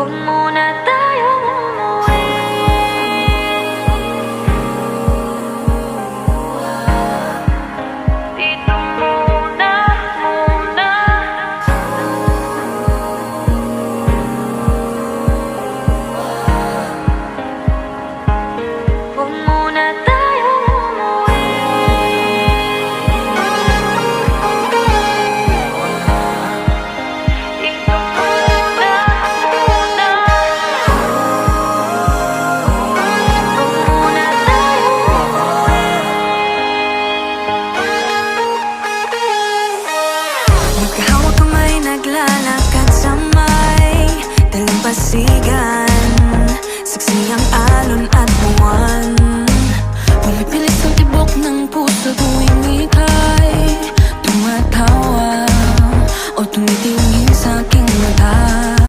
Huwag muna tayong umuwi. Dito muna, muna. Huwag muna tayong umuwi. Dito muna, muna. Huwag muna tayong umuwi. Magkahawak kamay, naglalakad sa may dalampasigan.